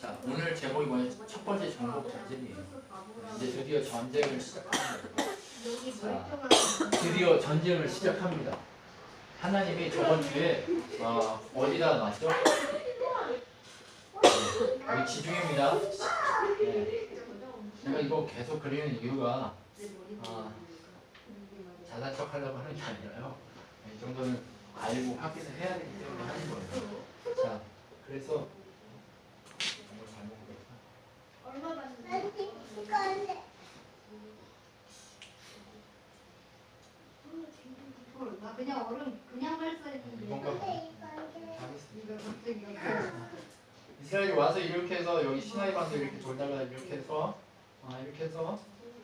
자, 오늘 제목이 뭐냐? 첫 번째 정복 전쟁이에요. 이제 드디어 전쟁을 시작합니다. 자, 드디어 전쟁을 시작합니다. 하나님이 저번 주에 어디다 놨죠? 여기 지중해입니다. 네. 제가 이거 계속 그리는 이유가 잘난 척 하려고 하는 게 아니라요. 이 정도는 알고 확인을 해야 되기 때문에 하는 거예요. 자, 그래서 얼마 받는데? 나 그냥 얼음 그냥 발사했는데. 이스라엘이 와서 이렇게 해서 여기 시나이 반도 이렇게 돌다가 이렇게 해서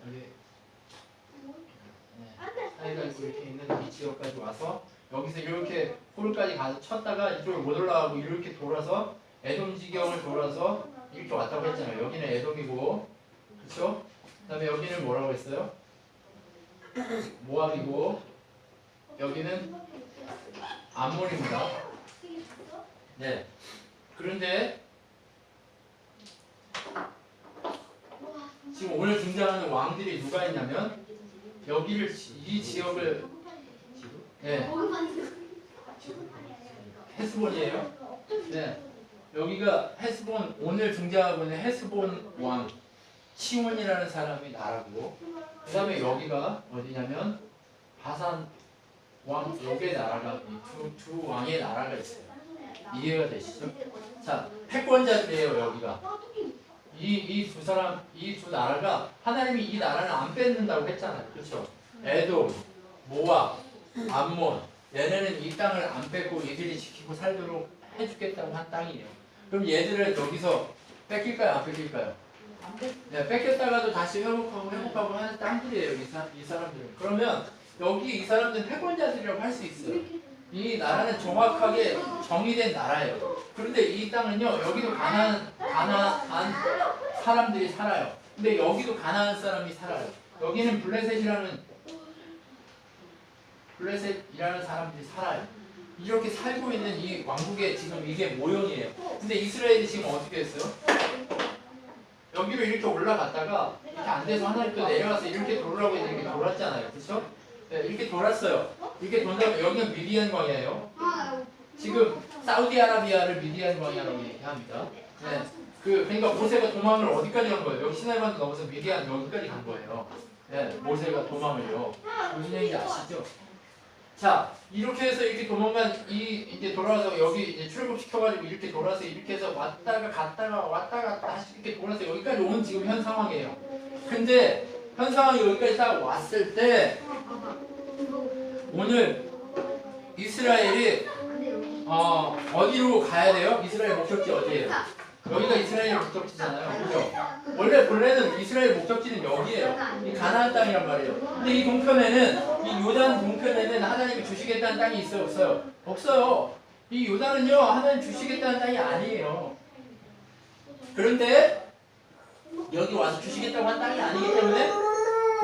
여기 시나이가 있고 이렇게 있는 이 지역까지 와서 여기서 이렇게 홀까지 가서 쳤다가 이쪽으로 못 올라가고 이렇게 돌아서 에돔 지경을 돌아서 이렇게 왔다고 했잖아요. 여기는 에돔이고, 그렇죠? 그다음에 여기는 뭐라고 했어요? 모압이고, 여기는 암몬입니다. 네. 그런데 지금 오늘 등장하는 왕들이 누가 있냐면 여기를 이 지역을 헤스본이에요. 네. 여기가 헤스본, 오늘 등장하고 있는 헤스본 왕 시온이라는 사람이 나라고, 그 다음에 여기가 어디냐면 바산 왕 옥의 나라가, 두 왕의 나라가 있어요. 이해가 되시죠? 자, 패권자들이에요. 여기가 이 두 사람, 이 두 나라가 하나님이 이 나라를 안 뺏는다고 했잖아요. 그렇죠? 에돔, 모압, 암몬, 얘네는 이 땅을 안 뺏고 얘들이 지키고 살도록 해주겠다고 한 땅이에요. 그럼 얘들을 여기서 뺏길까요? 안 뺏길까요? 네, 뺏겼다가도 다시 회복하고 하는 땅들이에요. 이 사람들은. 그러면 여기 이 사람들은 패권자들이라고 할 수 있어요. 이 나라는 정확하게 정의된 나라예요. 그런데 이 땅은요, 여기도 가난한 사람들이 살아요. 근데 여기도 가난한 사람이 살아요. 여기는 블레셋이라는 사람들이 살아요. 이렇게 살고 있는 이 왕국의 지금 이게 모형이에요. 근데 이스라엘이 지금 어떻게 했어요? 여기로 이렇게 올라갔다가 이렇게 안 돼서 하나님 또 내려가서 이렇게 돌으라고 해서 이렇게 돌았잖아요. 그렇죠? 네, 이렇게 돌았어요. 이렇게 돈다면 여기는 미디안 광야예요. 지금 사우디아라비아를 미디안 광야라고 얘기합니다. 네. 그러니까 모세가 도망을 어디까지 간 거예요? 여기 시나이반도 넘어서 미디안 여기까지 간 거예요. 네, 모세가 도망을요. 무슨 얘기인지 아시죠? 자, 이렇게 해서 이렇게 도망간 이제 돌아와서 여기 이제 출국시켜가지고 이렇게 돌아서 이렇게 해서 왔다가 갔다가 다시 이렇게 돌아서 여기까지 온 지금 현 상황이에요. 근데 현 상황이 여기까지 딱 왔을 때 오늘 이스라엘이 어디로 가야 돼요? 이스라엘 목적지 어디예요? 여기가 이스라엘 목적지잖아요. 그죠? 원래 본래는 이스라엘 목적지는 여기예요. 이 가나안 땅이란 말이에요. 근데 이 동편에는, 이 요단 동편에는 하나님이 주시겠다는 땅이 있어요? 없어요? 없어요. 이 요단은요, 하나님 주시겠다는 땅이 아니에요. 그런데 여기 와서 주시겠다고 한 땅이 아니기 때문에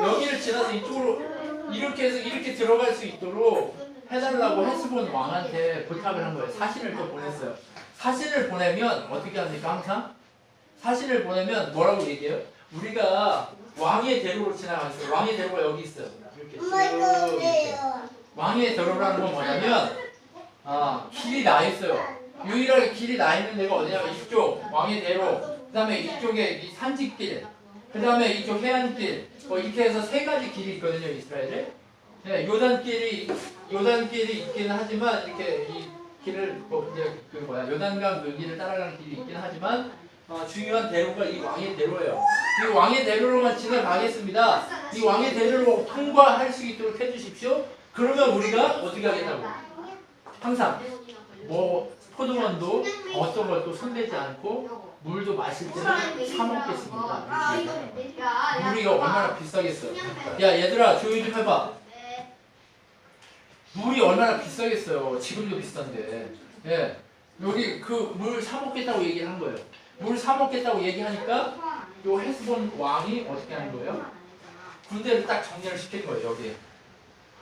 여기를 지나서 이쪽으로 이렇게 해서 이렇게 들어갈 수 있도록 해달라고 헤스본 왕한테 부탁을 한 거예요. 사신을 또 보냈어요. 사신을 보내면 어떻게 합니까? 항상 사신을 보내면 뭐라고 얘기해요? 우리가 왕의 대로로 지나가겠어요. 왕의 대로가 여기 있어요. 이렇게 이렇게. 왕의 대로라는 건 뭐냐면 길이 나 있어요. 유일하게 길이 나 있는 데가 어디냐면 이쪽 왕의 대로, 그 다음에 이쪽에 이 산지길, 그 다음에 이쪽 해안길, 이렇게 해서 세 가지 길이 있거든요. 이스라엘에. 네, 요단길이 있기는 하지만 이렇게 이 길을 이제 요단강 그 길을 따라가는 길이 있긴 하지만 중요한 대로가 이 왕의 대로예요. 이 왕의 대로로만 지나가겠습니다. 이 왕의 대로로 통과할 수 있도록 해주십시오. 그러면 우리가 어떻게 하겠다고? 항상 포도원도 어떤 것도 손대지 않고 물도 마실 때는 사 먹겠습니다. 물이가 얼마나 비싸겠어요? 야 얘들아 조용히 좀 해봐. 물이 얼마나 비싸겠어요. 지금도 비싼데. 예. 여기 그 물 사 먹겠다고 얘기를 한 거예요. 물 사 먹겠다고 얘기하니까 요 헤스본 왕이 어떻게 하는 거예요? 군대를 딱 정렬을 시킨 거예요. 여기에.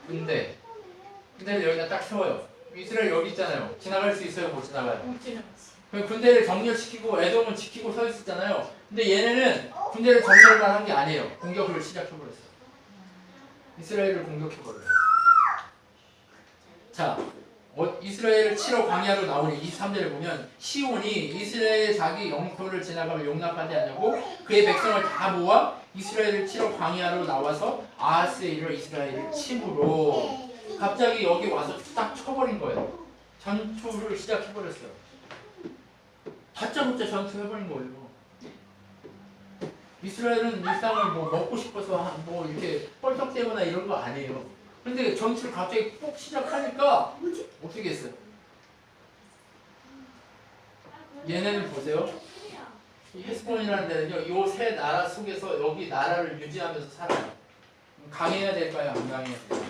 군대를 여기다 딱 세워요. 이스라엘 여기 있잖아요. 지나갈 수 있어요? 못 지나가요? 군대를 정렬시키고 에돔을 지키고 서 있었잖아요. 근데 얘네는 군대를 정렬만 한 게 아니에요. 공격을 시작해버렸어요. 이스라엘을 공격해버려요. 자, 이스라엘을 치러 광야로 나오니 23절에 보면 시온이 이스라엘 자기 영토를 지나가면 용납하지 않냐고 그의 백성을 다 모아 이스라엘을 치러 광야로 나와서 아하스에 이르러 이스라엘을 침으로 갑자기 여기 와서 딱 쳐버린 거예요. 전투를 시작해버렸어요. 다짜고짜 전투해버린 거예요. 이스라엘은 일상을 뭐 먹고 싶어서 뭐 이렇게 뻘떡대거나 이런 거 아니에요. 근데 전투를 갑자기 꼭 시작하니까 어떻게 했어요? 얘네는 보세요. 이 헤스본이라는 데는요, 요 세 나라 속에서 여기 나라를 유지하면서 살아요. 강해야 될까요? 안 강해야 될까요?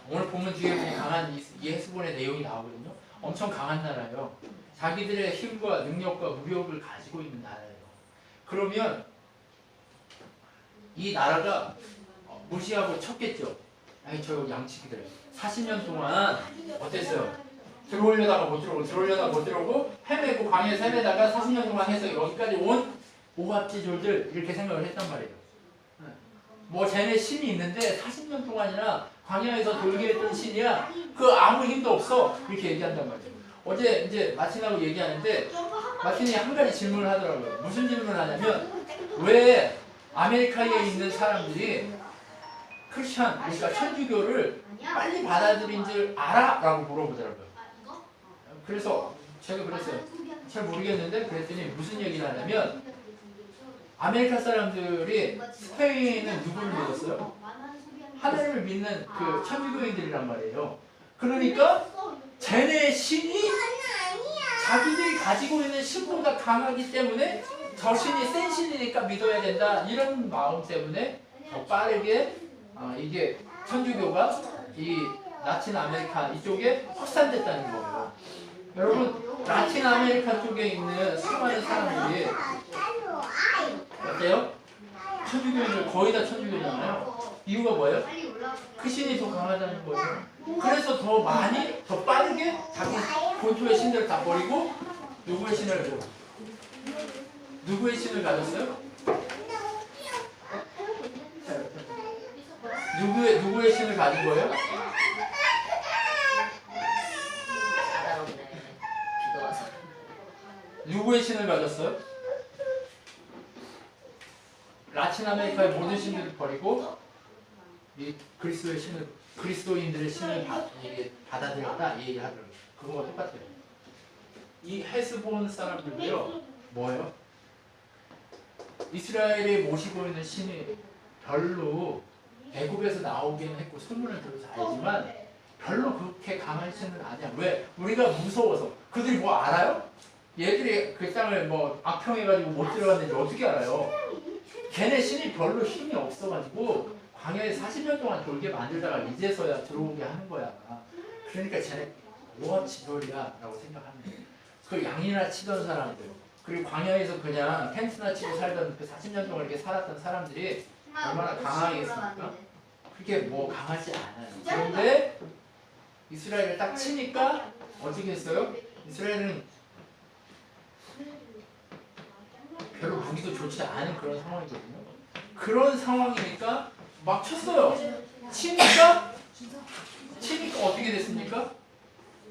오늘 보면 뒤에 보면 강한 이 헤스본의 내용이 나오거든요. 엄청 강한 나라예요. 자기들의 힘과 능력과 무력을 가지고 있는 나라예요. 그러면 이 나라가 무시하고 쳤겠죠. 아니 저 양치기들 40년 동안 어땠어요? 들어오려다가 못 들어오고 헤매고 광야에서 헤매다가 40년 동안 해서 여기까지 온 오합지졸들 이렇게 생각을 했단 말이에요. 뭐 쟤네 신이 있는데 40년 동안이나 광야에서 돌게 했던 신이야. 그 아무 힘도 없어. 이렇게 얘기한단 말이에요. 어제 이제 마틴하고 얘기하는데 마틴이 한 가지 질문을 하더라고요. 무슨 질문을 하냐면 왜 아메리카에 있는 사람들이 크리스천, 그러니까 천주교를 빨리 받아들인 줄 알아? 라고 물어보더라고요. 그래서 제가 그랬어요. 잘 모르겠는데 그랬더니 무슨 얘기를 하냐면 아메리카 사람들이 스페인은 누구를 믿었어요? 하나님을 믿는 그 천주교인들이란 말이에요. 그러니까 쟤네 신이 자기들이 가지고 있는 신보다 강하기 때문에 저 신이 센 신이니까 믿어야 된다 이런 마음 때문에 더 빠르게 이게 천주교가 이 라틴 아메리카 이쪽에 확산됐다는 거예요. 여러분 라틴 아메리카 쪽에 있는 수많은 사람들이 어때요? 천주교인들 거의 다 천주교잖아요. 이유가 뭐예요? 그 신이 더 강하다는 거예요. 그래서 더 많이 더 빠르게 자기 본토의 신들을 다 버리고 누구의 신을 가졌어요? 누구의 신을 가진 거예요? 누구의 신을 가졌어요? 라틴 아메리카의 모든 신들을 버리고 이 그리스도인들의 신을 받아들였다 이 얘기를 하더라고요. 그거와 똑같아요. 이 헤스본 사람들도요 뭐예요? 이스라엘이 모시고 있는 신이 별로 애굽에서 나오기는 했고 소문을 들어서 알지만 별로 그렇게 강한 신은 아니야. 왜? 우리가 무서워서. 그들이 뭐 알아요? 얘들이 그 땅을 뭐 악평해가지고 못 들어갔는지 어떻게 알아요? 걔네 신이 별로 힘이 없어가지고 광야에 40년 동안 돌게 만들다가 이제서야 들어오게 하는 거야. 그러니까 쟤네 오합지졸이야 라고 생각하는 거예요. 그 양이나 치던 사람들 그리고 광야에서 그냥 텐트나 치고 살던 그 40년 동안 이렇게 살았던 사람들이 얼마나 강하겠습니까? 그렇게 뭐 강하지 않아요. 그런데 이스라엘을 딱 치니까 어떻게 했어요? 이스라엘은 별로 무기도 좋지 않은 그런 상황이거든요. 그런 상황이니까 막 쳤어요. 치니까 어떻게 됐습니까?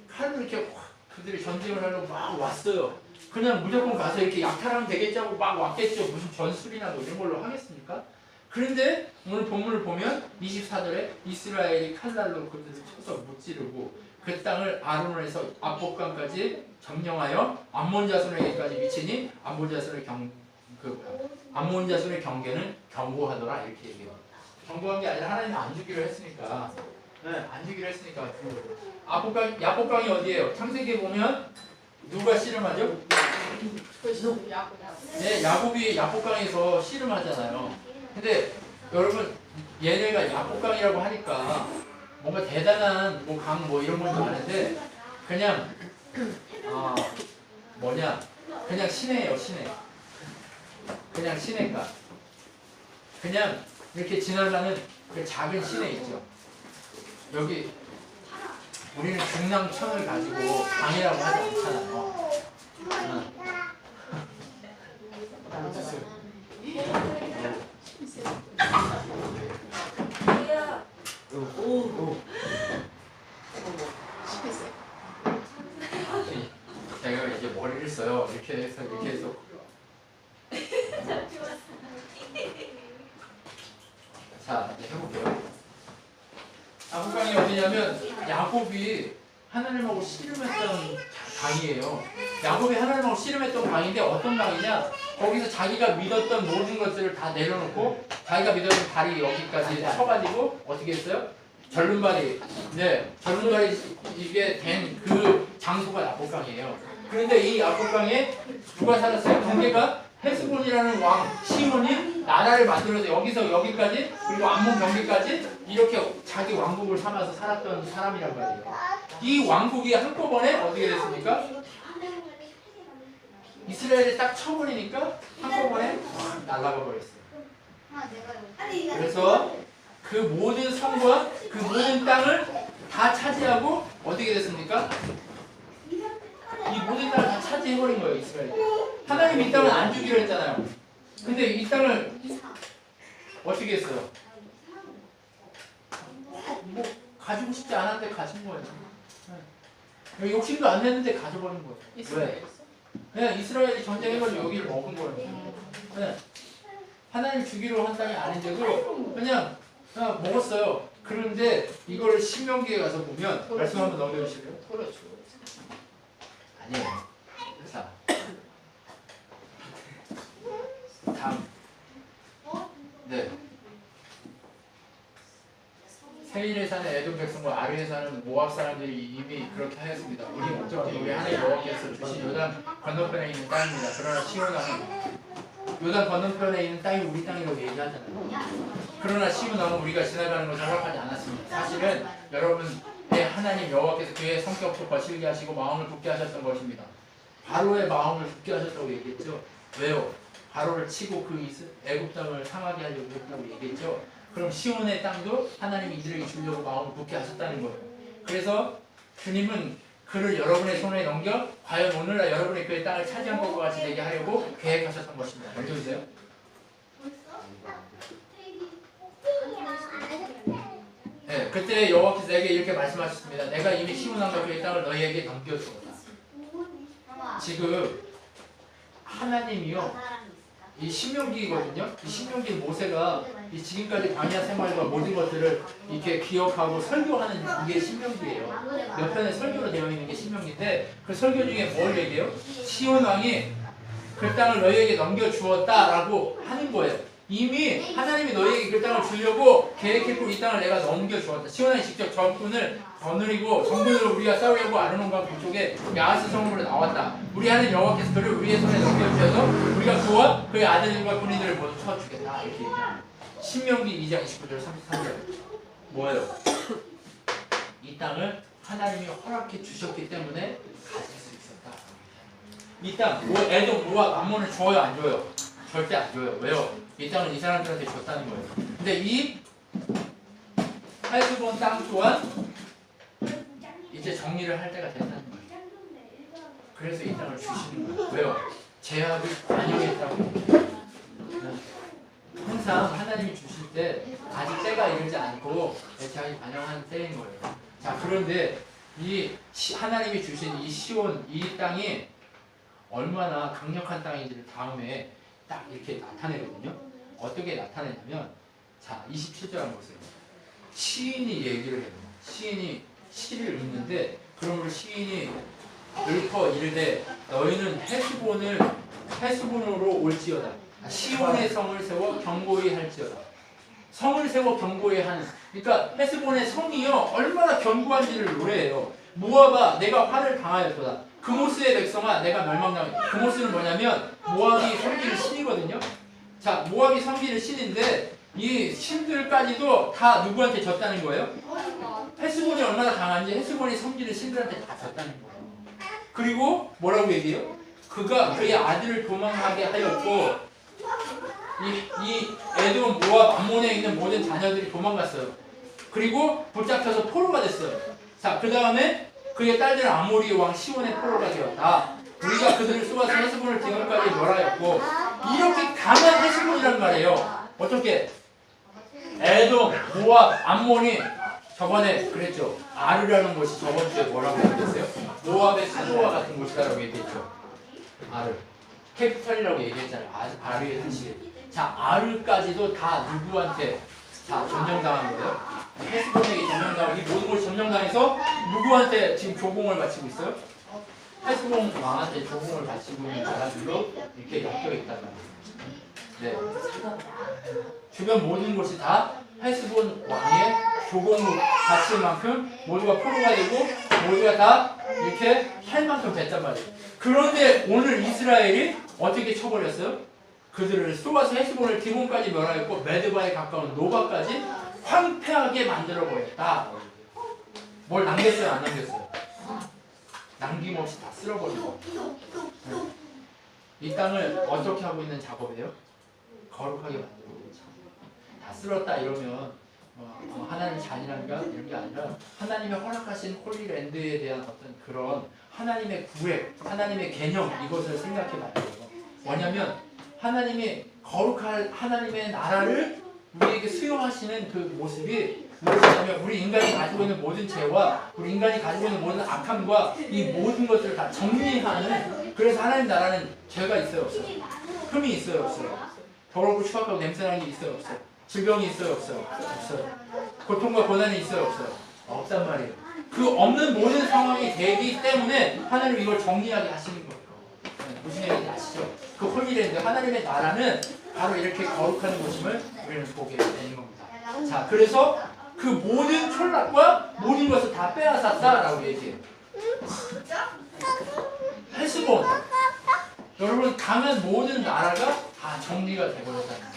칼로 이렇게 그들이 전쟁을 하려고 막 왔어요. 그냥 무조건 가서 이렇게 약탈하면 되겠지 하고 막 왔겠죠. 무슨 전술이나 뭐 이런 걸로 하겠습니까? 그런데 오늘 본문을 보면 24절에 이스라엘이 칼날로 그들을 쳐서 무찌르고 그 땅을 아르논에서 압복강까지 점령하여 암몬 자손에게까지 미치니 암몬 자손의 경계는 견고하더라 이렇게 얘기해요. 견고한 게 아니라 하나님은 안 주기로 했으니까. 네, 안 주기로 했으니까. 야복강이 어디예요? 창세기에 보면 누가 씨름하죠? 네, 야곱이 야복강에서 씨름하잖아요. 근데 여러분 얘네가 야복강이라고 하니까 뭔가 대단한 뭐 강 뭐 이런 건 줄 아는데 그냥 그냥 시내예요. 시내. 그냥 시내가 그냥 이렇게 지나가는 그 작은 시내 있죠. 여기 우리는 중랑천을 가지고 강이라고 하지 않잖아요. 이렇게 해서 자 이제 해볼게요. 야곱강이 어디냐면 야곱이 하나님하고 씨름했던 강이에요. 야곱이 하나님하고 씨름했던 강인데 어떤 강이냐? 거기서 자기가 믿었던 모든 것들을 다 내려놓고 자기가 믿었던 발이 여기까지 쳐가지고 어떻게 했어요? 절름발이 절름발이 이게 된 그 장소가 야곱강이에요. 그런데 이 야곱강에 누가 살았어요? 경계가 헤스본이라는 왕 시몬이 나라를 만들어서 여기서 여기까지 그리고 암몬 경계까지 이렇게 자기 왕국을 삼아서 살았던 사람이란 말이에요. 이 왕국이 한꺼번에 어떻게 됐습니까? 이스라엘이 딱 쳐버리니까 한꺼번에 확 날아가 버렸어요. 그래서 그 모든 성과 그 모든 땅을 다 차지하고 어떻게 됐습니까? 이 모든 땅을 다 차지해버린 거예요, 이스라엘이. 하나님이 이 땅을 안 주기로 했잖아요. 근데 이 땅을 어떻게 했어요? 뭐 가지고 싶지 않았는데 가진 거예요. 욕심도 안 냈는데 가져버린 거예요. 왜? 그냥 이스라엘이 전쟁해가지고 여기를 먹은 거예요. 네. 하나님 주기로 한 땅이 아닌데도 그냥 먹었어요. 그런데 이거를 신명기에 가서 보면 말씀 한번 넘겨주실래요? 아니에요. 자, 다음. 네. 세일에 사는 에돔 백성과 아르에 사는 모압 사람들이 이미 그렇게 하였습니다. 우리 목적은 우리 하나님 여호와께서 주신 요단 건너편에 있는 땅입니다. 그러나 시온왕은 요단 건너편에 있는 땅이 우리 땅이라고 얘기하잖아요. 그러나 시온왕은 우리가 지나가는 것을 허락하지 않았습니다. 사실은 여러분의 하나님 여호와께서 그의 성격도 거칠게 하시고 마음을 굳게 하셨던 것입니다. 바로의 마음을 굳게 하셨다고 얘기했죠. 왜요? 바로를 치고 그 애굽 땅을 상하게 하려고 했다고 얘기했죠. 그럼 시온의 땅도 하나님이 이들에게 주려고 마음을 굳게 하셨다는 거예요. 그래서 주님은 그를 여러분의 손에 넘겨 과연 오늘날 여러분이 그의 땅을 차지한 것과 같이 되게 하려고 계획하셨던 것입니다. 읽어주세요. 네, 그때 여호와께서 내게 이렇게 말씀하셨습니다. 내가 이미 시온 왕과 그의 땅을 너희에게 넘겨주었다. 지금 하나님이요. 이 신명기거든요. 이 신명기 모세가 이 지금까지 광야 생활과 모든 것들을 이렇게 기억하고 설교하는 이게 신명기예요. 몇 편의 설교로 되어 있는 게 신명기인데 그 설교 중에 뭘 얘기해요? 시온 왕이 그 땅을 너희에게 넘겨주었다라고 하는 거예요. 이미 하나님이 너희에게 그 땅을 주려고 계획했고 이 땅을 내가 넘겨주었다. 시온 왕이 직접 전군을 거느리고 전군으로 우리가 싸우려고 아르논강 북쪽에 야하스 성으로 나왔다. 우리 하나님 여호와께서 그를 우리의 손에 넘겨주셔서 우리가 그와 그의 아들들과 군인들을 모두 쳐주겠다. 이렇게 얘기합니다. 신명기 2장 29절 33절 뭐예요? 이 땅을 하나님이 허락해 주셨기 때문에 가질 수 있었다. 이 땅, 에돔, 모압, 암몬을 줘요 안 줘요? 절대 안 줘요. 왜요? 이 땅은 이 사람들한테 줬다는 거예요. 근데 이 헤스본 땅 또한 이제 정리를 할 때가 됐다는 거예요. 그래서 이 땅을 주시는 거예요. 왜요? 제약을 반영했다고. 항상 하나님이 주실 때 아직 때가 이르지 않고 제약이 반영한 때인 거예요. 자, 그런데 이 하나님이 주신 이 시온 이 땅이 얼마나 강력한 땅인지를 다음에 딱 이렇게 나타내거든요. 어떻게 나타내냐면 자 27절 한번 보세요. 시인이 얘기를 해요. 시인이 시를 읽는데 그러므로 시인이 읊어 이르되 너희는 헤스본으로 올지어다. 시온의 성을 세워 견고히 할지어다. 성을 세워 견고히 하는 그러니까 헤스본의 성이요 얼마나 견고한지를 노래해요. 모압아 내가 화를 당하였도다. 그모스의 백성아 내가 멸망당하였다. 그모스는 뭐냐면 모압이 섬기는 신이거든요. 자 모압이 섬기는 신인데 이 신들까지도 다 누구한테 졌다는 거예요? 헤스본이 얼마나 강한지 헤스본이 섬기는 신들한테 다 졌다는 거예요. 그리고 뭐라고 얘기해요? 그가 그의 아들을 도망하게 하였고 이 에돔, 모압, 암몬에 있는 모든 자녀들이 도망갔어요. 그리고 붙잡혀서 포로가 됐어요. 자, 그 다음에 그의 딸들은 아모리 왕 시온의 포로가 되었다. 우리가 그들을 쏘아서 헤스본을 지금까지 멸하였고 이렇게 강한 헤스본이란 말이에요. 어떻게? 에돔, 모압, 암몬이 저번에 그랬죠. 아르라는 곳이 저번 주에 뭐라고 얘기했어요? 모압의 수도와 같은 곳이라고 얘기했죠. 아르. 캐피탈이라고 얘기했잖아요. 아르의 뜻이. 자, 아르까지도 다 누구한테 자 점령당한 거예요? 헤스본에게 점령당하고 이 모든 것이 점령당해서 누구한테 지금 조공을 바치고 있어요? 헤스본 왕한테 조공을 바치고 있는 나라들로 이렇게 엮여 있단 말이에요. 네. 주변 모든 곳이 다 헤스본 왕의 조공을 바칠 만큼 모두가 포로가 되고 모두가 다 이렇게 할 만큼 됐단 말이에요. 그런데 오늘 이스라엘이 어떻게 쳐버렸어요? 그들을 쏘아서 헤스본을 디몬까지 멸하였고 메드바에 가까운 노바까지 황폐하게 만들어버렸다. 뭘 남겼어요? 안 남겼어요? 남김없이 다 쓸어버리고. 이 땅을 어떻게 하고 있는 작업이에요? 거룩하게 만들고 있죠. 다 쓸었다 이러면 하나님 잔인한가 이런 게 아니라 하나님의 허락하신 홀리랜드에 대한 어떤 그런 하나님의 구획, 하나님의 개념 이것을 생각해봐야 돼요. 뭐냐면 하나님이 거룩할 하나님의 나라를 우리에게 수용하시는 그 모습이 무엇이냐면 우리 인간이 가지고 있는 모든 죄와 우리 인간이 가지고 있는 모든 악함과 이 모든 것들을 다 정리하는 그래서 하나님 나라는 죄가 있어요 없어요? 흠이 있어요 없어요? 더럽고 추악하고 냄새나는 게 있어요 없어요? 질병이 있어요 없어요? 없어요. 고통과 고난이 있어요 없어요? 없단 말이에요. 그 없는 모든 상황이 되기 때문에 하나님 이걸 정리하게 하시는 거예요. 무슨 얘기인지 아시죠? 그 홀리랜드 하나님의 나라는 바로 이렇게 거룩한 곳임을 우리는 보게 되는 겁니다. 자, 그래서 그 모든 촌락과 모든 것을 다 빼앗았다라고 얘기해요. 헤스본 여러분 강한 모든 나라가 다 정리가 되버렸다는 거예요.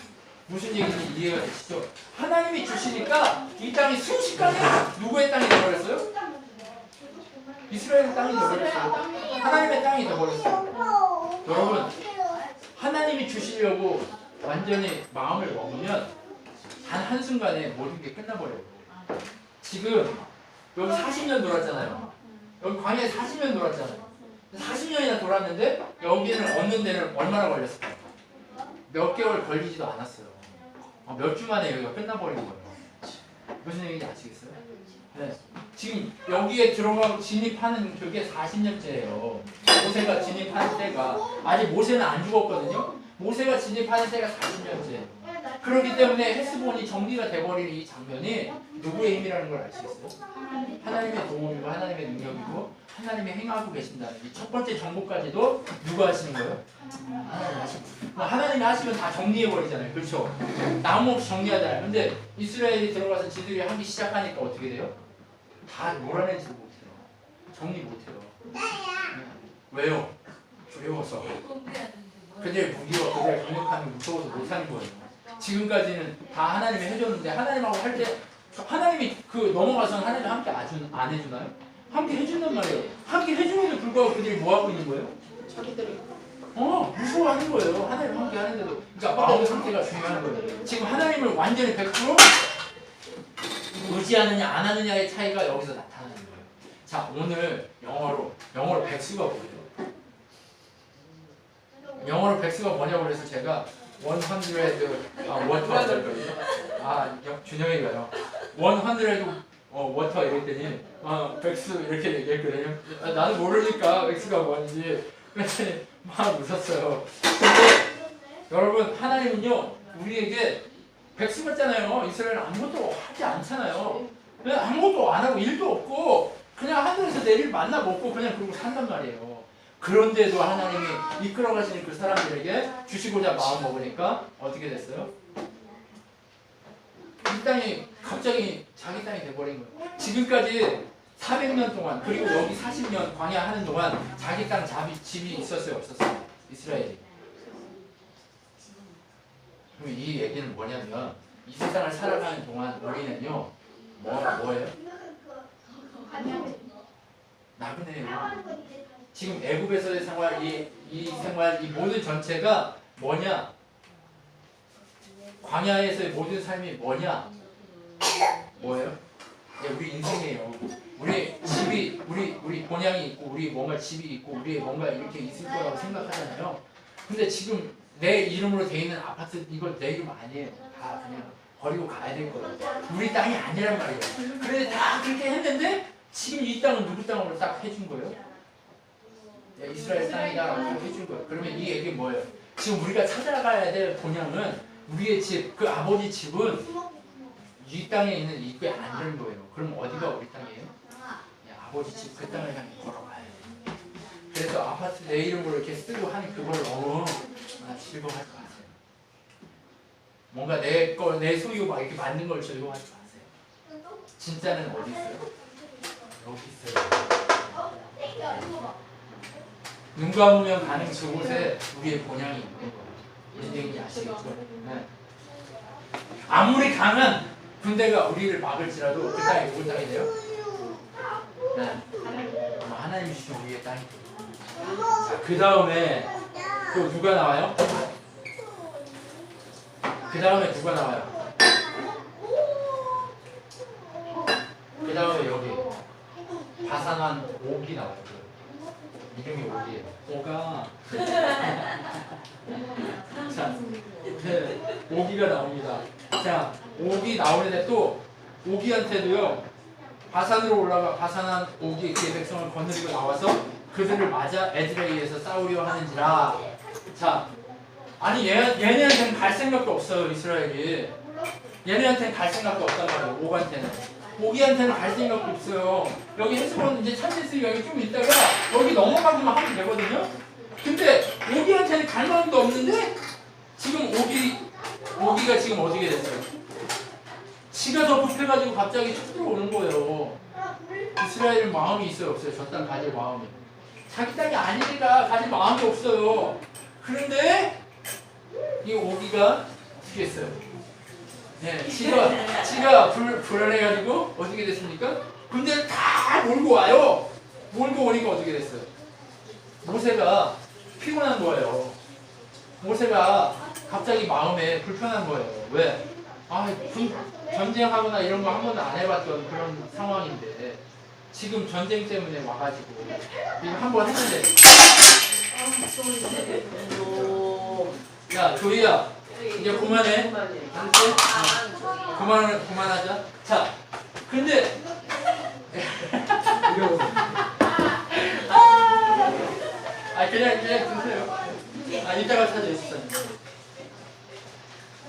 무슨 얘기인지 이해가 되시죠? 하나님이 주시니까 이 땅이 순식간에 누구의 땅이 되버렸어요? 이스라엘 땅이 되버렸어요. 하나님의 땅이 되버렸어요. 여러분 하나님이 주시려고 완전히 마음을 먹으면 단 한순간에 모든 게 끝나버려요. 지금 여기 40년 놀았잖아요. 여기 광야에 40년 놀았잖아요. 40년이나 돌았는데 여기는 얻는 데는 얼마나 걸렸을까요? 몇 개월 걸리지도 않았어요. 몇 주 만에 여기가 끝나버린 거예요. 무슨 얘기인지 아시겠어요? 네. 지금 여기에 들어가고 진입하는 그게 40년째예요. 모세가 진입하는 때가 아직 모세는 안 죽었거든요. 모세가 진입하는 때가 40년째. 그렇기 때문에 헤스본이 정리가 돼버리는 이 장면이 누구의 힘이라는 걸 아시겠어요? 하나님의 도움이고 하나님의 능력이고 하나님이 행하고 계신다는 이 첫 번째 정보까지도 누가 하시는 거예요? 하나님이 하시는 거예요. 하나님이 하시면 다 정리해버리잖아요. 그렇죠? 나무 없이 정리하잖아요. 근데 이스라엘이 들어가서 지들이 하기 시작하니까 어떻게 돼요? 다 몰아내지 못해요. 정리 못해요. 왜요? 두려워서. 그들의 무기와 그들의 강력함이 무서워서 못하는 거예요. 지금까지는 다 하나님이 해줬는데 하나님하고 할 때 하나님이 그 넘어가서는 하나님이 함께 안 해주나요? 함께 해준단 말이에요. 함께 해주는데 불구하고 그들이 뭐 하고 있는 거예요? 자기들이 무서워하는 거예요. 하나님 함께 하는데도. 그러니까 마음 상태가 중요한 거예요. 지금 하나님을 완전히 100% 의지하느냐 안 하느냐의 차이가 여기서 나타나는 거예요. 자, 오늘 영어로 백수가 뭐예요? 영어로 백수가 뭐냐고 그래서 제가 100 워터 준영이가요 100 워터 이랬더니 백수 이렇게 얘기했거든요. 나는 모르니까 백수가 뭔지 그랬더니 막 웃었어요. 근데 여러분 하나님은요 우리에게 백수 같잖아요. 이스라엘은 아무것도 하지 않잖아요. 그냥 아무것도 안 하고 일도 없고 그냥 하늘에서 내릴 만나 먹고 그냥 그러고 산단 말이에요. 그런데도 하나님이 이끌어 가시는 그 사람들에게 주시고자 마음 먹으니까 어떻게 됐어요? 이 땅이 갑자기 자기 땅이 돼버린 거예요. 지금까지 400년 동안 그리고 여기 40년 광야 하는 동안 자기 땅 집이 있었어요 없었어요? 이스라엘이. 그럼 이 얘기는 뭐냐면 이 세상을 살아가는 동안 우리는요 뭐예요? 나그네예요. 지금 애굽에서의 생활, 이 생활, 이 모든 전체가 뭐냐? 광야에서의 모든 삶이 뭐냐? 뭐예요? 우리 인생이에요. 우리 집이, 우리 본향이 있고, 우리 뭔가 집이 있고, 우리 뭔가 이렇게 있을 거라고 생각하잖아요. 근데 지금 내 이름으로 돼 있는 아파트, 이건 내 이름 아니에요. 다 그냥 버리고 가야 될 거예요. 우리 땅이 아니란 말이에요. 그런데 다 그렇게 했는데, 지금 이 땅은 누구 땅으로 딱 해준 거예요? 이스라엘 땅이다라고 해준 거예요. 그러면 이 얘기는 뭐예요? 지금 우리가 찾아가야 될 본향은 우리의 집, 그 아버지 집은 이 땅에 있는 입구에 아니라는 거예요. 그럼 어디가 우리 땅이에요? 아버지 집 그 땅을 향해 걸어가야 돼요. 그래서 아파트 내 이름으로 이렇게 쓰고 하니 그걸 너무 즐거워할 것 같아요. 뭔가 내 소유 막 이렇게 만든 걸 즐거워하지 마세요. 진짜는 어디 있어요? 여기 있어요. 눈 감으면 가는 그곳에 우리의 본향이 있는 거예요. 인생이 아시겠죠? 네. 아무리 강한 군대가 우리를 막을지라도 그 땅이 누구 땅이 돼요? 네. 하나님 주신 우리의 땅이 돼요. 자, 그 다음에 또 누가 나와요? 그 다음에 누가 나와요? 그 다음에 여기 바산한 옥이 나와요. 이름이 옥이에요. 오가 자, 네, 오기가 나옵니다. 자, 오기 나오는데 또 오기한테도요. 바산으로 올라가 바산한 오기 그의 백성을 거느리고 나와서 그들을 맞아 에드레이에서 싸우려 하는지라. 자, 아니 얘네한테는 갈 생각도 없어요. 이스라엘이. 얘네한테는 갈 생각도 없단 말이에요. 오기한테는. 오기한테는 갈 생각도 없어요. 여기 헤스본 이제 찬세스 여기 좀 있다가 여기 넘어가기만 하면 되거든요. 근데 오기한테는 갈 마음도 없는데 지금 오기가 지금 어떻게 됐어요? 지가 더 급해가지고 갑자기 쳐 들어오는 거예요. 이스라엘 마음이 있어요, 없어요? 저 땅 가질 마음이. 자기 땅이 아니니까 가질 마음이 없어요. 그런데 이 오기가 어떻게 했어요? 네, 지가 불안해가지고 어떻게 됐습니까? 군대를 다 몰고 와요. 몰고 오니까 어떻게 됐어요? 모세가 피곤한 거예요. 모세가 갑자기 마음에 불편한 거예요. 왜? 전쟁하거나 이런 거 한 번도 안 해봤던 그런 상황인데 지금 전쟁 때문에 와가지고 이거 한 번 했는데 야 조이야 이제 그만해. 알았지? 그만하자. 자, 근데 그냥 드세요. 이따가 찾아주세요.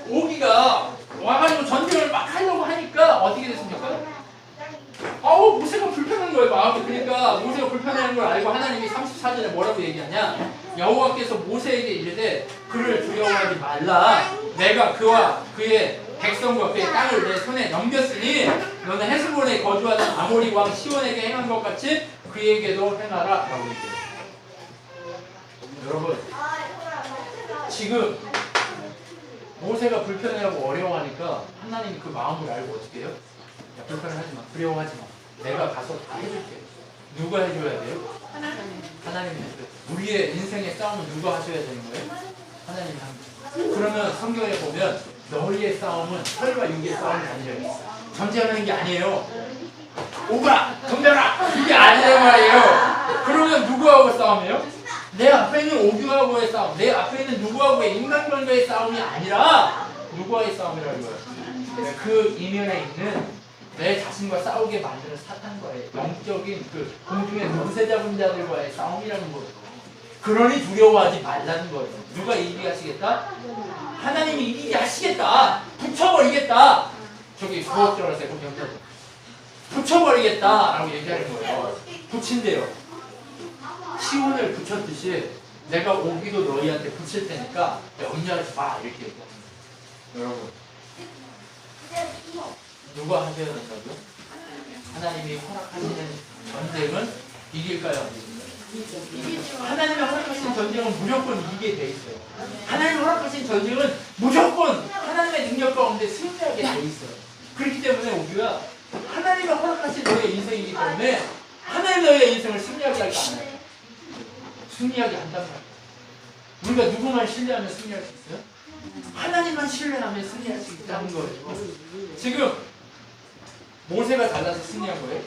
오기가 와가지고 전쟁을 막 하려고 하니까 어떻게 됐습니까? 모세가 불편한 거예요, 마음이. 그러니까 모세가 불편한 걸 알고 하나님이 34절에 뭐라고 얘기하냐? 여호와께서 모세에게 이르되 그를 두려워하지 말라. 내가 그와 그의 백성과 그의 땅을 내 손에 넘겼으니 너는 헤스본에 거주하던 아모리 왕 시온에게 행한 것 같이 그에게도 행하라 라고 얘기해요. 여러분 지금 모세가 불편해하고 어려워하니까 하나님이 그 마음을 알고 어떻게 해요? 야, 불편해하지 마, 두려워하지 마, 내가 가서 다 해줄게. 누가 해줘야 돼요? 하나님이 해줘요. 우리의 인생의 싸움은 누가 하셔야 되는 거예요? 하나님이 합니다. 그러면 성경에 보면 너희의 싸움은 혈과 육의 싸움이 아니에요. 전쟁하는 게 아니에요. 오가 덤벼라 이게 아니란 말이에요. 그러면 누구하고 싸움이에요? 내 앞에 있는 오규하고의 싸움, 내 앞에 있는 누구하고의 인간관계의 싸움이 아니라 누구와의 싸움이라는 거예요. 그 이면에 있는 내 자신과 싸우게 만드는 사탄과의 영적인 그 공중의 노새 잡은 자들과의 싸움이라는 거예요. 그러니 두려워하지 말라는 거예요. 누가 이기게 하시겠다? 하나님이 이기게 하시겠다. 붙여버리겠다. 저기 구억 들어갔어요. 그 경찰. 붙여버리겠다라고 얘기하는 거예요. 붙인대요. 시온을 붙였듯이 내가 오기도 너희한테 붙일 테니까 염려하지 마 이렇게 얘기합니다. 여러분 누가 하셔야 된다고요? 하나님이 허락하시는 전쟁은 이길까요? 안 이길까요? 하나님이 허락하신 전쟁은 무조건 이기게 돼 있어요. 하나님이 허락하신 전쟁은 무조건 하나님의 능력 가운데 승리하게 돼 있어요. 그렇기 때문에 오기가 하나님이 허락하신 너의 인생이기 때문에 하나님 너의 인생을 승리하게 할 거 아니에요. 승리하게 한단 말이에요. 우리가 누구만 신뢰하면 승리할 수 있어요? 하나님만 신뢰하면 승리할 수 있다는 거예요. 지금 모세가 달라서 승리한 거예요?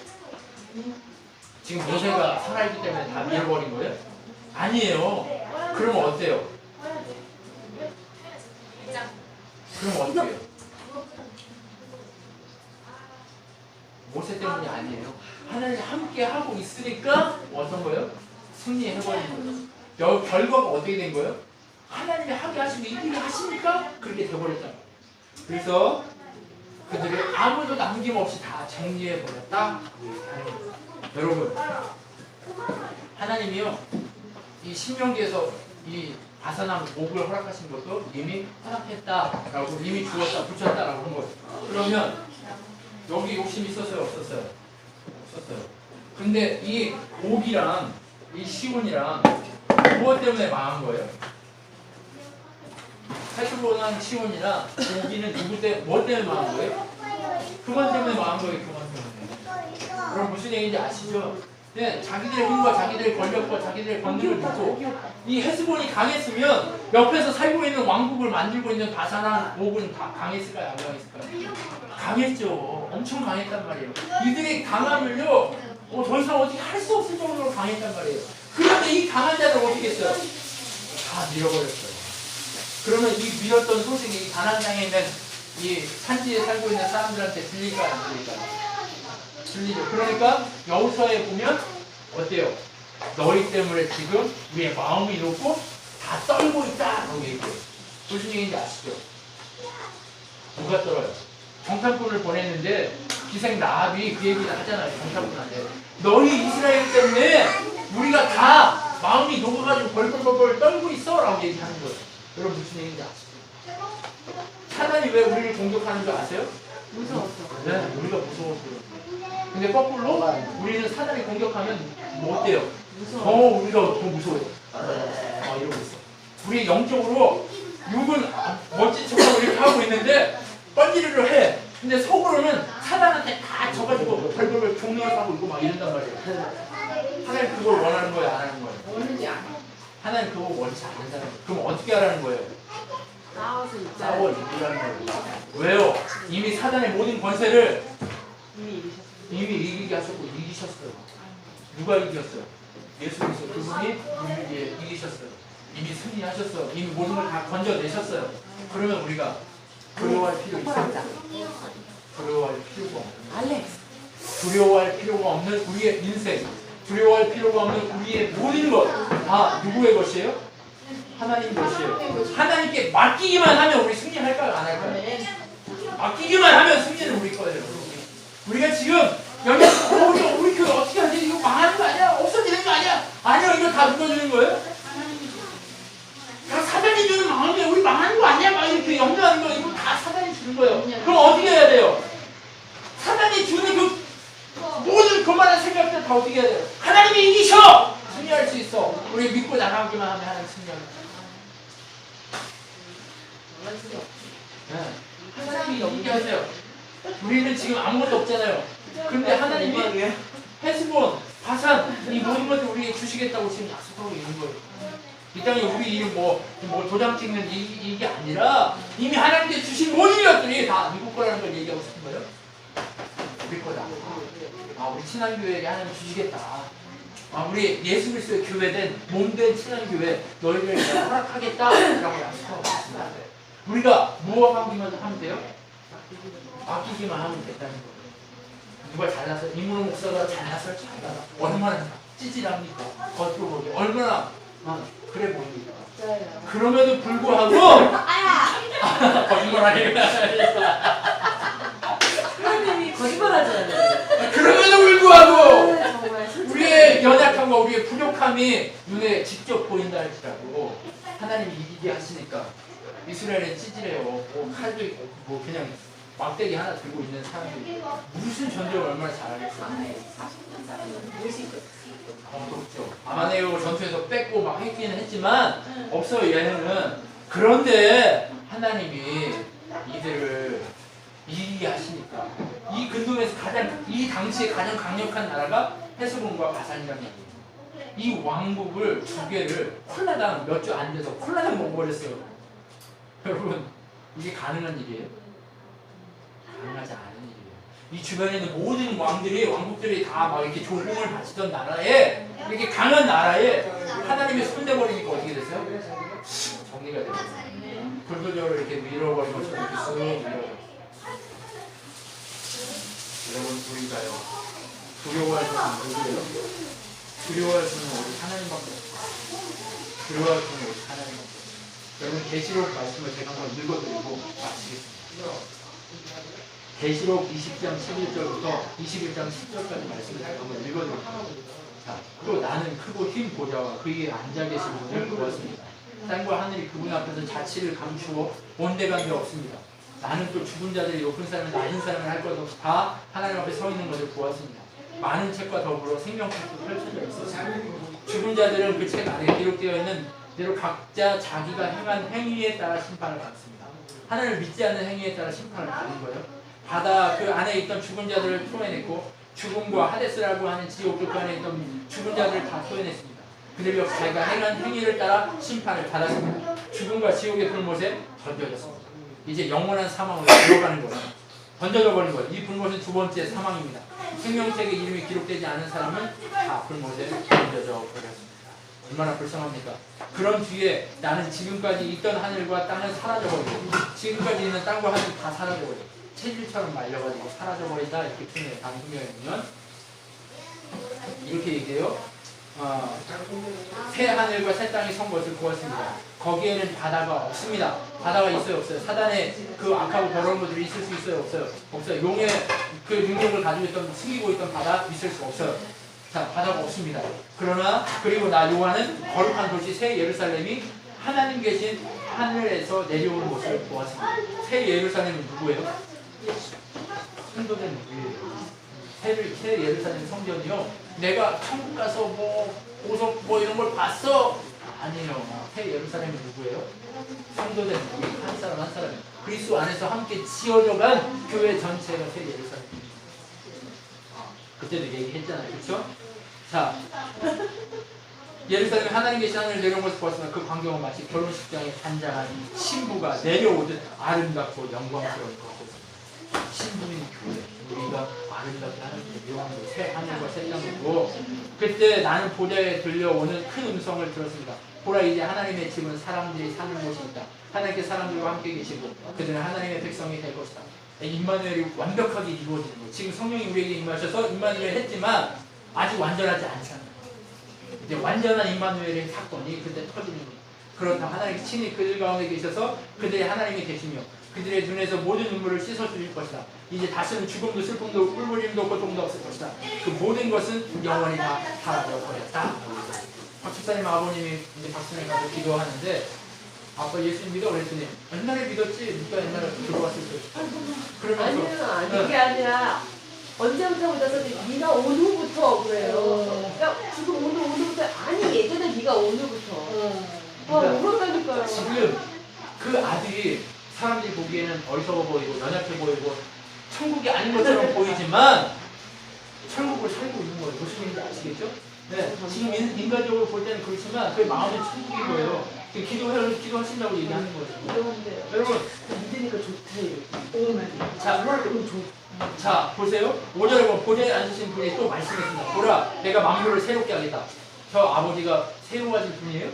지금 모세가 살아있기 때문에 다 밀어버린 거예요? 아니에요. 그러면 어때요? 그럼 어때요? 모세 때문이 아니에요. 하나님이 함께 하고 있으니까 어떤 거예요? 승리해버린 거예요. 결과가 어떻게 된 거예요? 하나님이 하게 하시면 이들이 하십니까? 그렇게 돼버렸잖아요. 그래서 그들이 아무도 남김없이 다 정리해버렸다. 여러분, 하나님이요, 이 신명기에서 이 바사나무 목을 허락하신 것도 이미 허락했다라고, 이미 주었다, 붙였다라고 한 거예요. 그러면 여기 욕심 있었어요, 없었어요? 없었어요. 근데 이 옥이랑 이 시온이랑 무엇 때문에 망한 거예요? 헤스본이랑 시온이랑 옥이는 뭐 때문에 망한 거예요? 그만 때문에 망한 거예요, 그만 때문에. 그럼 무슨 얘기인지 아시죠? 네, 자기들의 힘과 자기들의 권력과 자기들의 권능을 믿고 이 헤스본이 강했으면 옆에서 살고 있는 왕국을 만들고 있는 바사나 옥은 다 강했을까요? 안 강했을까요? 강했죠. 엄청 강했단 말이에요. 이들의 강함을요, 더 이상 어떻게 할 수 없을 정도로 강했단 말이에요. 그런데 이 강한 자를 어떻게 했어요? 다 밀어버렸어요. 그러면 이 밀었던 소식이 이 가나안 땅에 있는 이 산지에 살고 있는 사람들한테 들릴까요? 안 들릴까요? 들리죠. 그러니까 여호수아에 보면 어때요? 너희 때문에 지금 우리의 마음이 높고 다 떨고 있다라고 얘기해요. 무슨 얘기인지 아시죠? 누가 떨어요? 정탐꾼을 보냈는데 기생 라합이 그 얘기를 하잖아요. 정탐꾼한테 너희 이스라엘 때문에 우리가 다 마음이 녹아가지고 벌벌벌 떨고 있어 라고 얘기하는 거예요. 여러분 무슨 얘기인지 아시죠? 사단이 왜 우리를 공격하는 줄 아세요? 무서웠어. 네, 우리가 무서웠어요. 근데 거꾸로 우리는 사단이 공격하면 뭐 어때요? 우리가 더 무서워요. 이러고 있어. 우리 영적으로 육은 멋진 척하고 이렇게 하고 있는데 뻔질을 해. 근데 속으로는 사단한테 다 져가지고 벌벌벌 종명을 하고 있고 막 이런단 말이에요. 하나님 그걸 원하는 거예요? 안 하는 거예요? 원하지 않아. 하나님 그거 원치 않는다는 거예요. 그럼 어떻게 하라는 거예요? 싸워 이기라는 거예요. 왜요? 이미 사단의 모든 권세를 이미 이기게 하셨고 이기셨어요. 누가 이겼어요? 예수께서 그분이 이기셨어요. 이미 승리하셨어요. 이미 모든 걸 다 건져내셨어요. 그러면 우리가 두려워할 필요 있어요? 두려워할 필요가 없는 두려워할 필요가 없는 우리의 인생, 두려워할 필요가 없는 우리의 모든 것 다 누구의 것이에요? 하나님 것이에요. 하나님께 맡기기만 하면 우리 승리할까요? 안 할까요? 맡기기만 하면 승리는 우리 거예요. 우리가 지금 여기 우리 교회 어떻게 하지? 이거 망하는 거 아니야? 없어지는 거 아니야? 아니요, 이거 다 누가 주는 거예요? 다 사단이 주는 마음이야. 우리 망하는 거 아니야? 막 이렇게 염려하는 거 이거 다 사단이 주는 거예요. 그럼 어떻게 해야 돼요? 사단이 주는 그 모든 교만한 생각들 다 어떻게 해야 돼요? 하나님이 이기셔! 승리할 수 있어. 우리 믿고 나가기만 하면 하나님 승리합니다. 네. 하나님이 이기게 하세요. 우리는 지금 아무것도 없잖아요. 근데 하나님이 헤스본, 바산 이 모든 것을 우리에게 주시겠다고 지금 약속하고 있는 거예요. 이 땅에 우리 이름 뭐 도장 찍는 이게 아니라 이미 하나님께 주신 모든 것들이 다 미국 거라는 걸 얘기하고 싶은 거예요. 우리 거다. 우리 친한교회에게 하나님 주시겠다. 우리 예수 그리스도의 교회된 몸된 친한교회 너희를 허락하겠다라고 약속하고 있습니다. 우리가 무엇하기만 하면 돼요? 맡기기만 하면 됐다는 거예요. 누가 잘나서 이문호 목사가 잘나서 얼마나 찌질합니까? 겉으로 보기 얼마나 그래 보입니까? 그럼에도 불구하고 거짓말하니까 하나님이 거짓말하지 않아요. 그럼에도 불구하고 우리의 연약함과 우리의 부족함이 눈에 직접 보인다 할지라도 하나님이 이기게 하시니까 이스라엘은 찌질해요. 뭐 칼도 있고 뭐 그냥 막대기 하나 들고 있는 사람들이 무슨 전쟁을 얼마나 잘하겠어요. 그렇죠. 아마네오 전투에서 뺏고 막 했기는 했지만 없어요 얘네는. 그런데 하나님이 이들을 이기게 하시니까 이 근동에서 이 당시에 가장 강력한 나라가 헤스본과 바산이라는 얘기예요. 이 왕국을 두 개를 콜라당 몇 주 안 돼서 콜라당 먹어버렸어요. 여러분 이게 가능한 일이에요? 가능하지 않은 일이에요. 이 주변에 있는 모든 왕국들이 다 막 이렇게 조공을 바치던 나라에 이렇게 강한 나라에 하나님이 손대버리니까 어떻게 됐어요? 정리가 됐어요. 불도저로 이렇게 밀어버린 것처럼 이렇게 쓱 밀어버렸어요. 여러분 우리가요 두려워할 것은 누구예요? 두려워할 분은 오직 하나님밖에 없어요. 두려워할 분은 오직 하나님밖에 없어요. 여러분 계시록 말씀을 제가 한번 읽어드리고 마치겠습니다. 계시록 20장 11절부터 21장 10절까지 말씀을 제가 한번 읽어드릴게요. 자, 또 나는 크고 흰 보좌와 그에게 앉아 계신 분을 보았습니다. 땅과 하늘이 그분 앞에서 자취를 감추어 온데간데 없습니다. 나는 또 죽은 자들이 높은 사람을 낮은 사람을 할 것 없이 다 하나님 앞에 서 있는 것을 보았습니다. 많은 책과 더불어 생명책도 펼쳐져 있었습니다. 죽은 자들은 그 책 안에 기록되어 있는 대로 각자 자기가 행한 행위에 따라 심판을 받습니다. 하나님을 믿지 않는 행위에 따라 심판을 받는 거예요. 바다 그 안에 있던 죽은 자들을 토해냈고 죽음과 하데스라고 하는 지옥 그 안에 있던 죽은 자들을 다 토해냈습니다. 그들 역시 자기가 행한 행위를 따라 심판을 받았습니다. 죽음과 지옥의 불못에 던져졌습니다. 이제 영원한 사망으로 들어가는 거예요. 던져져 버린 거예요. 이 불못은 두 번째 사망입니다. 생명책에 이름이 기록되지 않은 사람은 다 불못에 던져져 버렸습니다. 얼마나 불쌍합니까? 그런 뒤에 나는 지금까지 있던 하늘과 땅은 사라져버리고 지금까지 있는 땅과 하늘이 다 사라져버리고 체질처럼 말려가지고 사라져버린다 이렇게 표현해요. 단순하게 보면 이렇게 얘기해요. 새 하늘과 새 땅이 선 것을 보았습니다. 거기에는 바다가 없습니다. 바다가 있어요 없어요? 사단의 그 악하고 더러운 것들이 있을 수 있어요 없어요? 없어요. 용의 그 능력을 가지고 있던 숨기고 있던 바다 있을 수 없어요. 자, 바다가 없습니다. 그러나 그리고 나 요한은 거룩한 도시 새 예루살렘이 하나님 계신 하늘에서 내려오는 모습을 보았습니다. 새 예루살렘은 누구예요? 성도된 누구예요? 새 예루살렘 성전이요. 내가 천국 가서 뭐 보석 뭐 이런 걸 봤어? 아니에요. 새 예루살렘은 누구예요? 성도된 우리 한 사람 한 사람. 그리스도 안에서 함께 지어져간 교회 전체가 새 예루살렘. 그때도 얘기했잖아요. 그렇죠? 자, 예루살렘에 하나님 계신 하늘을 내려온 것을 보았으나 그 광경은 마치 결혼식장에 단장한 신부가 내려오듯 아름답고 영광스러운 것이었습니다. 신부인 교회, 우리가 아름답게 하나님의 묘함으로 새 하늘과 새 땅이고 그때 나는 보좌에 들려오는 큰 음성을 들었습니다. 보라 이제 하나님의 집은 사람들이 사는 곳이 있다. 하나님께 사람들과 함께 계시고 그들은 하나님의 백성이 될 것이다. 임마누엘이 완벽하게 이루어지는 거예요. 지금 성령이 우리에게 임하셔서 임마누엘 했지만 아직 완전하지 않잖아요. 이제 완전한 임마누엘의 사건이 그때 터지는 거예요. 그렇다면 하나님이 친히 그들 가운데 계셔서 그들의 하나님이 계시며 그들의 눈에서 모든 눈물을 씻어주실 것이다. 이제 다시는 죽음도 슬픔도 꿀물림도 고통도 없을 것이다. 그 모든 것은 영원히 다 사라져버렸다. 박 집사님 아버님이 이제 박수님 가서 기도하는데 아빠 예수님 믿어? 그랬더니 옛날에 믿었지? 누가 옛날에 들어왔을 때 그러면서 아니요 이게 아니라 언제부터 믿었어? 네가 온 후부터 그래요. 야 지금 온 후부터 아니 예전에 네가 온 후부터 그렇다니까요. 지금 그 아들이 사람들이 보기에는 어리석어 보이고 연약해 보이고 천국이 아닌 것처럼 보이지만 천국을 살고 있는 거예요. 무슨 말인지 아시겠죠? 네. 지금 인간적으로 볼 때는 그렇지만 그 마음이 천국인 거예요. 기도하신다고 얘기하는 거예요. 여러분 믿으니까 좋대. 자 보세요. 5절에 보면 보좌에 앉으신 분이 또 말씀했습니다. 보라 내가 만물을 새롭게 하겠다. 저 아버지가 새로워진 분이에요?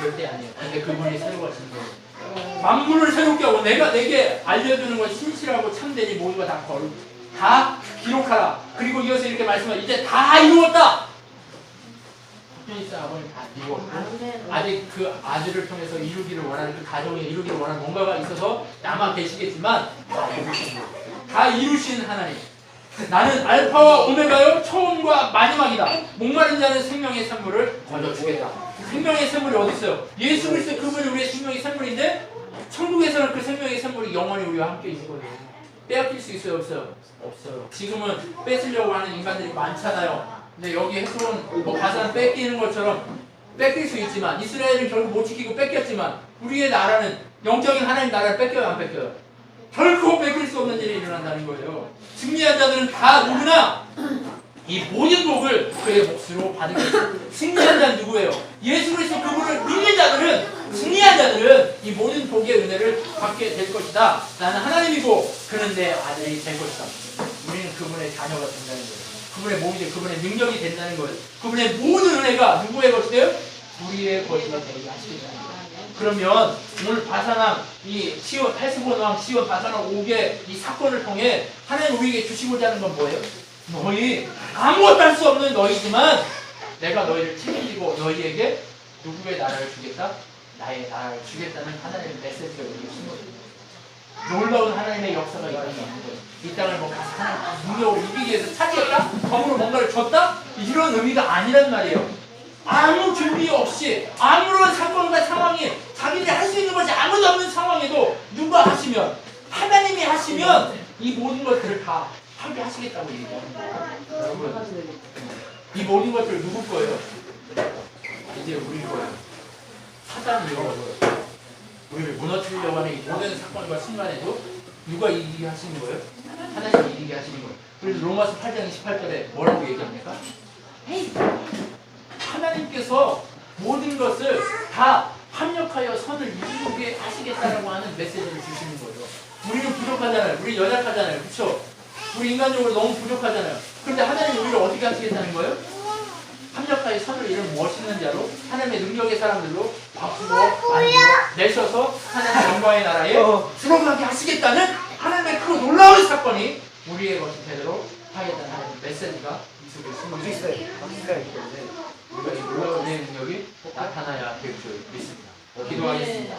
절대 아니에요. 근데 그분이 새로워지는 거예요. 만물을 새롭게 하고 내가 내게 알려주는 건 신실하고 참되니 모두가 다 기록하라. 그리고 이어서 이렇게 말씀하면 이제 다 이루었다. 박준희 아버님 다 이루었고 아직 그 아들을 통해서 이루기를 원하는 그 가정에 이루기를 원하는 뭔가가 있어서 남아 계시겠지만 다 이루신 하나님. 나는 알파와 오메가요 처음과 마지막이다. 목마른 자는 생명의 샘물을 거둬주겠다. 생명의 샘물이 어디 있어요? 예수 그리스도 그분이 우리의 생명의 샘물인데 천국에서는 그 생명의 샘물이 영원히 우리와 함께 있는 거예요. 빼앗길 수 있어요 없어요? 없어요. 지금은 뺏으려고 하는 인간들이 많잖아요. 근데 여기 헤스론 가사는 뺏기는 것처럼 뺏길 수 있지만 이스라엘은 결국 못 지키고 뺏겼지만 우리의 나라는 영적인 하나님 나라를 뺏겨요 안 뺏겨요? 결코 뺏길 수 없는 일이 일어난다는 거예요. 승리한 자들은 다 누구나 이 모든 복을 그의 몫으로 받을 것이다. 승리한 자는 누구예요? 예수 그리스도 그분을 믿는 자들은 승리한 자들은 이 모든 복의 은혜를 받게 될 것이다. 나는 하나님이고 그는 내 아들이 될 것이다. 우리는 그분의 자녀가 된다는 거예요. 그분의 몸이 되고 그분의 능력이 된다는 거예요. 그분의 모든 은혜가 누구의 것이 돼요? 우리의 것이 되게 하시겠다는 거예요. 그러면 오늘 바사랑 이 헤스본 왕 시온 바사랑 옥의 이 사건을 통해 하나님 우리에게 주시고자 하는 건 뭐예요? 너희 아무것도 할 수 없는 너희지만 내가 너희를 책임지고 너희에게 누구의 나라를 주겠다? 나의 나라를 주겠다는 하나님의 메시지가 우리에게 신호입니다. 놀라운 하나님의 역사가 이 땅에 있는 거예요. 이 땅을 뭐 가서 하나님 능력으로 이기기 위해서 차지했다? 검으로 뭔가를 줬다? 이런 의미가 아니란 말이에요. 아무 준비 없이 아무런 사건과 상황이 자기들이 할 수 있는 것이 아무도 없는 상황에도 누가 하시면 하나님이 하시면 이 모든 것들을 다 하게 하시겠다고 얘기합니다. 여러분 이 모든 것들 누구 거예요? 이제 우리 거예요. 사단이요. 우리를 무너뜨리려고 하는 이 모든 사건과 순간에도 누가 이기게 하시는 거예요? 하나님이 이기게 하시는 거예요. 그래서 로마서 8장 28절에 뭐라고 얘기합니까? 하나님께서 모든 것을 다 합력하여 선을 이루게 하시겠다라고 하는 메시지를 주시는 거죠. 우리는 부족하잖아요. 우리 연약하잖아요. 그렇죠? 우리 인간적으로 너무 부족하잖아요. 그런데 하나님이 우리를 어떻게 하시겠다는 거예요? 합력하여 선을 이룬 멋있는 자로 하나님의 능력의 사람들로 바꾸고 만들어 내셔서 하나님의 영광의 나라에 들어가게 하시겠다는 하나님의 그 놀라운 사건이 우리의 것이 되도록 하겠다는 하나님의 메시지가 이 속에 숨어져 있어요. 박수가 있기 때문에 우리가 이 놀라운 내 능력이 나타나야 될 줄 믿습니다. 기도하겠습니다.